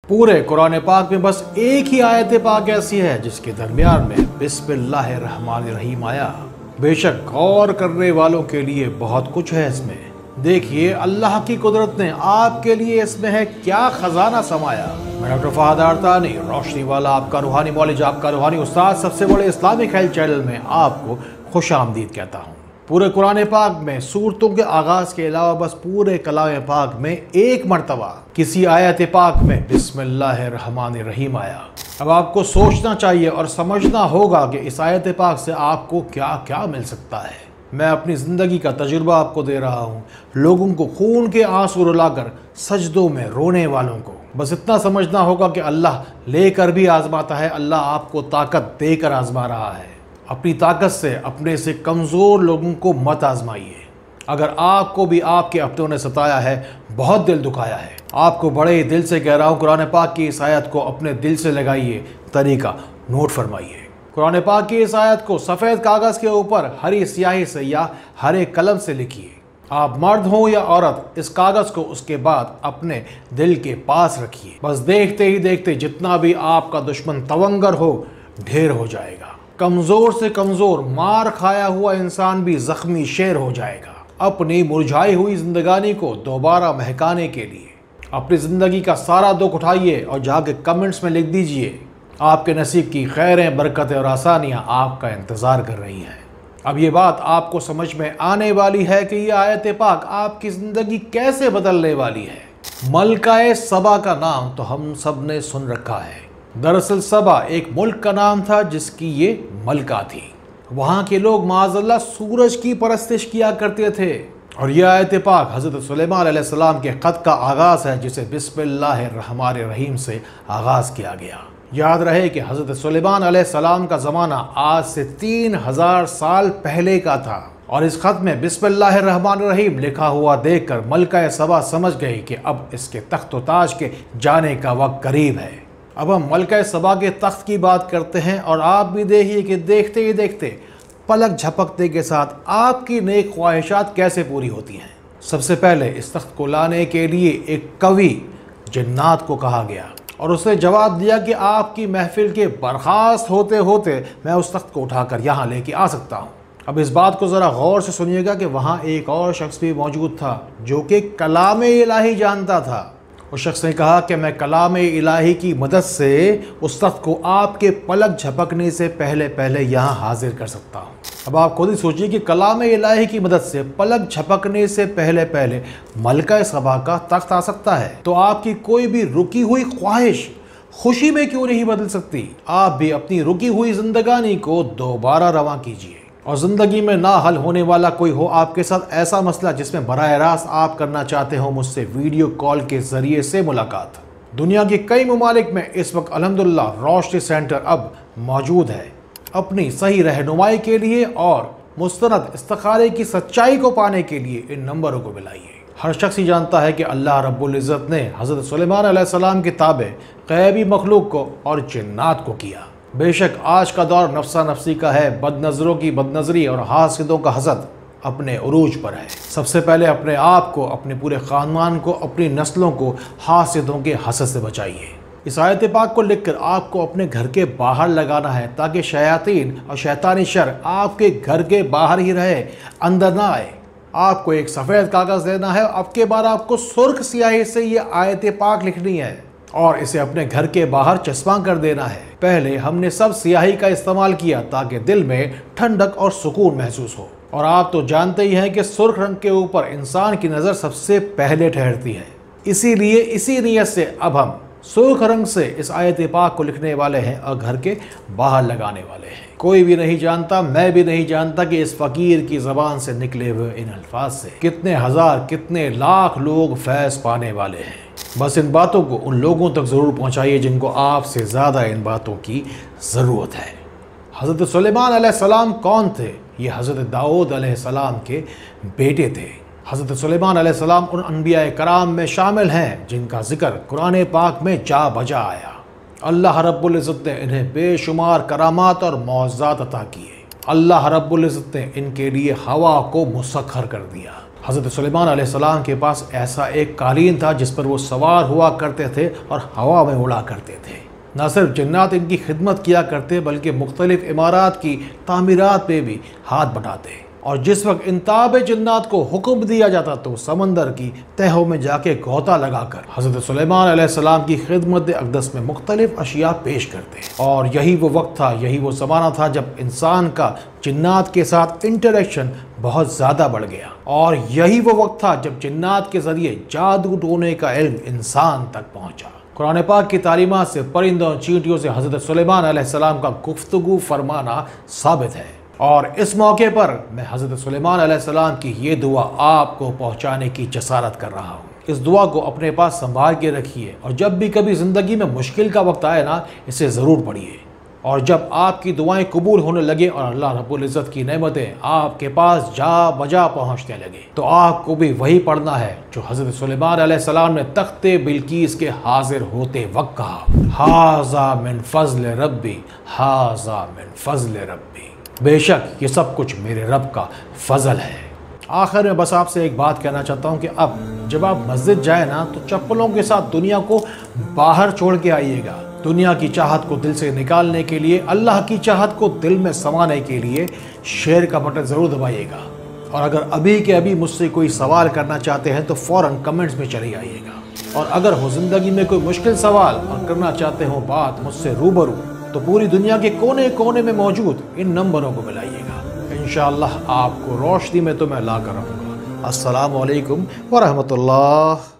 پورے قرآن پاک میں بس ایک ہی آیت پاک ایسی ہے جس کے درمیان میں بسم اللہ الرحمن الرحیم آیا۔ بے شک غور کرنے والوں کے لیے بہت کچھ ہے اس میں۔ دیکھیے اللہ کی قدرت نے آپ کے لیے اس میں ہے کیا خزانہ سمایا۔ میں ڈاکٹر فہد آرتانی، روشنی والا آپ کا روحانی معالج، آپ کا روحانی استاد، سب سے بڑے اسلامک ہیلتھ چینل میں آپ کو خوش آمدید کہتا ہوں۔ پورے قرآن پاک میں سورتوں کے آغاز کے علاوہ بس پورے کلام پاک میں ایک مرتبہ کسی آیت پاک میں بسم اللہ الرحمن الرحیم آیا۔ اب آپ کو سوچنا چاہیے اور سمجھنا ہوگا کہ اس آیت پاک سے آپ کو کیا کیا مل سکتا ہے۔ میں اپنی زندگی کا تجربہ آپ کو دے رہا ہوں، لوگوں کو خون کے آنسو رلا کر سجدوں میں رونے والوں کو۔ بس اتنا سمجھنا ہوگا کہ اللہ لے کر بھی آزماتا ہے، اللہ آپ کو طاقت دے کر آزما رہا ہے۔ اپنی طاقت سے اپنے سے کمزور لوگوں کو مت آزمائیے۔ اگر آپ کو بھی آپ کے اپنوں نے ستایا ہے، بہت دل دکھایا ہے، آپ کو بڑے دل سے کہہ رہا ہوں قرآن پاک کی اس آیت کو اپنے دل سے لگائیے، طریقہ نوٹ فرمائیے۔ قرآن پاک کی اس آیت کو سفید کاغذ کے اوپر ہری سیاہی سے یا ہرے قلم سے لکھیے۔ آپ مرد ہوں یا عورت، اس کاغذ کو اس کے بعد اپنے دل کے پاس رکھیے۔ بس دیکھتے ہی دیکھتے جتنا بھی آپ کا دشمن تونگر ہو، ڈھیر ہو جائے گا۔ کمزور سے کمزور مار کھایا ہوا انسان بھی زخمی شیر ہو جائے گا۔ اپنی مرجھائی ہوئی زندگانی کو دوبارہ مہکانے کے لیے اپنی زندگی کا سارا دکھ اٹھائیے اور جا کے کمنٹس میں لکھ دیجئے، آپ کے نصیب کی خیریں، برکتیں اور آسانیاں آپ کا انتظار کر رہی ہیں۔ اب یہ بات آپ کو سمجھ میں آنے والی ہے کہ یہ آیت پاک آپ کی زندگی کیسے بدلنے والی ہے۔ ملکہ سبا کا نام تو ہم سب نے سن رکھا ہے۔ دراصل سبا ایک ملک کا نام تھا جس کی یہ ملکہ تھی۔ وہاں کے لوگ معاذ اللہ سورج کی پرستش کیا کرتے تھے، اور یہ آیت پاک حضرت سلیمان علیہ السلام کے خط کا آغاز ہے جسے بسم اللہ الرحمن الرحیم سے آغاز کیا گیا۔ یاد رہے کہ حضرت سلیمان علیہ السلام کا زمانہ آج سے 3000 سال پہلے کا تھا، اور اس خط میں بسم اللہ الرحمن الرحیم لکھا ہوا دیکھ کر ملکہ سبا سمجھ گئی کہ اب اس کے تخت و تاج کے جانے کا وقت قریب ہے۔ اب ہم ملکہ سبا کے تخت کی بات کرتے ہیں، اور آپ بھی دیکھیے کہ دیکھتے ہی دیکھتے پلک جھپکتے کے ساتھ آپ کی نیک خواہشات کیسے پوری ہوتی ہیں۔ سب سے پہلے اس تخت کو لانے کے لیے ایک کوی جنات کو کہا گیا، اور اس نے جواب دیا کہ آپ کی محفل کے برخاست ہوتے ہوتے میں اس تخت کو اٹھا کر یہاں لے کے آ سکتا ہوں۔ اب اس بات کو ذرا غور سے سنیے گا کہ وہاں ایک اور شخص بھی موجود تھا جو کہ کلام الہی جانتا تھا۔ اس شخص نے کہا کہ میں کلام الہی کی مدد سے اس تخت کو آپ کے پلک جھپکنے سے پہلے پہلے یہاں حاضر کر سکتا ہوں۔ اب آپ خود ہی سوچیے کہ کلام الہی کی مدد سے پلک جھپکنے سے پہلے پہلے ملکہ سبا کا تخت آ سکتا ہے، تو آپ کی کوئی بھی رکی ہوئی خواہش خوشی میں کیوں نہیں بدل سکتی؟ آپ بھی اپنی رکی ہوئی زندگانی کو دوبارہ رواں کیجیے۔ اور زندگی میں نہ حل ہونے والا کوئی ہو آپ کے ساتھ ایسا مسئلہ جس میں براہ راست آپ کرنا چاہتے ہو مجھ سے ویڈیو کال کے ذریعے سے ملاقات۔ دنیا کے کئی ممالک میں اس وقت الحمدللہ روشنی سینٹر اب موجود ہے۔ اپنی صحیح رہنمائی کے لیے اور مستند استخارے کی سچائی کو پانے کے لیے ان نمبروں کو ملائیے۔ ہر شخص ہی جانتا ہے کہ اللہ رب العزت نے حضرت سلیمان علیہ السلام کے تابع غیبی مخلوق کو اور جنات کو کیا۔ بے شک آج کا دور نفسا نفسی کا ہے، بد نظروں کی بد نظری اور حاسدوں کا حسد اپنے عروج پر ہے۔ سب سے پہلے اپنے آپ کو، اپنے پورے خاندان کو، اپنی نسلوں کو حاسدوں کے حسد سے بچائیے۔ اس آیت پاک کو لکھ کر آپ کو اپنے گھر کے باہر لگانا ہے تاکہ شیاطین اور شیطانی شر آپ کے گھر کے باہر ہی رہے، اندر نہ آئے۔ آپ کو ایک سفید کاغذ لینا ہے، اب کے بعد آپ کو سرخ سیاہی سے یہ آیت پاک لکھنی ہے اور اسے اپنے گھر کے باہر چسپاں کر دینا ہے۔ پہلے ہم نے سب سیاہی کا استعمال کیا تاکہ دل میں ٹھنڈک اور سکون محسوس ہو، اور آپ تو جانتے ہی ہیں کہ سرخ رنگ کے اوپر انسان کی نظر سب سے پہلے ٹھہرتی ہے، اسی لیے اسی نیت سے اب ہم سرخ رنگ سے اس آیت پاک کو لکھنے والے ہیں اور گھر کے باہر لگانے والے ہیں۔ کوئی بھی نہیں جانتا، میں بھی نہیں جانتا کہ اس فقیر کی زبان سے نکلے ہوئے ان الفاظ سے کتنے ہزار کتنے لاکھ لوگ فیض پانے والے ہیں۔ بس ان باتوں کو ان لوگوں تک ضرور پہنچائیے جن کو آپ سے زیادہ ان باتوں کی ضرورت ہے۔ حضرت سلیمان علیہ السلام کون تھے؟ یہ حضرت داؤد علیہ السلام کے بیٹے تھے۔ حضرت سلیمان علیہ السلام ان انبیاء کرام میں شامل ہیں جن کا ذکر قرآن پاک میں جا بجا آیا۔ اللہ رب العزت نے انہیں بے شمار کرامات اور معجزات عطا کیے۔ اللہ رب العزت نے ان کے لیے ہوا کو مسخر کر دیا۔ حضرت سلیمان علیہ السلام کے پاس ایسا ایک قالین تھا جس پر وہ سوار ہوا کرتے تھے اور ہوا میں اڑا کرتے تھے۔ نہ صرف جنات ان کی خدمت کیا کرتے بلکہ مختلف عمارات کی تعمیرات پہ بھی ہاتھ بٹاتے، اور جس وقت ان تابع جنات کو حکم دیا جاتا تو سمندر کی تہوں میں جا کے غوطہ لگا کر حضرت سلیمان علیہ السلام کی خدمت اقدس میں مختلف اشیاء پیش کرتے۔ اور یہی وہ وقت تھا، یہی وہ زمانہ تھا جب انسان کا جنات کے ساتھ انٹریکشن بہت زیادہ بڑھ گیا، اور یہی وہ وقت تھا جب جنات کے ذریعے جادو ٹونے کا علم انسان تک پہنچا۔ قرآن پاک کی تعلیمات سے پرندوں چینٹیوں سے حضرت سلیمان علیہ السلام کا گفتگو فرمانا ثابت ہے، اور اس موقع پر میں حضرت سلیمان علیہ السلام کی یہ دعا آپ کو پہنچانے کی جسارت کر رہا ہوں۔ اس دعا کو اپنے پاس سنبھال کے رکھیے، اور جب بھی کبھی زندگی میں مشکل کا وقت آئے نا، اسے ضرور پڑھیے، اور جب آپ کی دعائیں قبول ہونے لگے اور اللہ رب العزت کی نعمتیں آپ کے پاس جا بجا پہنچنے لگے، تو آپ کو بھی وہی پڑھنا ہے جو حضرت سلیمان علیہ السلام نے تخت بلقیس کے حاضر ہوتے وقت کہا، ھذا من فضل ربی، ھذا من فضل ربی، بے شک یہ سب کچھ میرے رب کا فضل ہے۔ آخر میں بس آپ سے ایک بات کہنا چاہتا ہوں کہ اب جب آپ مسجد جائیں نا تو چپلوں کے ساتھ دنیا کو باہر چھوڑ کے آئیے گا۔ دنیا کی چاہت کو دل سے نکالنے کے لیے، اللہ کی چاہت کو دل میں سمانے کے لیے شیئر کا بٹن ضرور دبائیے گا، اور اگر ابھی کے ابھی مجھ سے کوئی سوال کرنا چاہتے ہیں تو فوراً کمنٹس میں چلے آئیے گا، اور اگر ہو زندگی میں کوئی مشکل سوال اور کرنا چاہتے ہو بات مجھ سے روبرو، تو پوری دنیا کے کونے کونے میں موجود ان نمبروں کو ملائیے گا، انشاءاللہ آپ کو روشنی میں تو میں لا کر رہوں گا۔ السلام علیکم ورحمۃ اللہ۔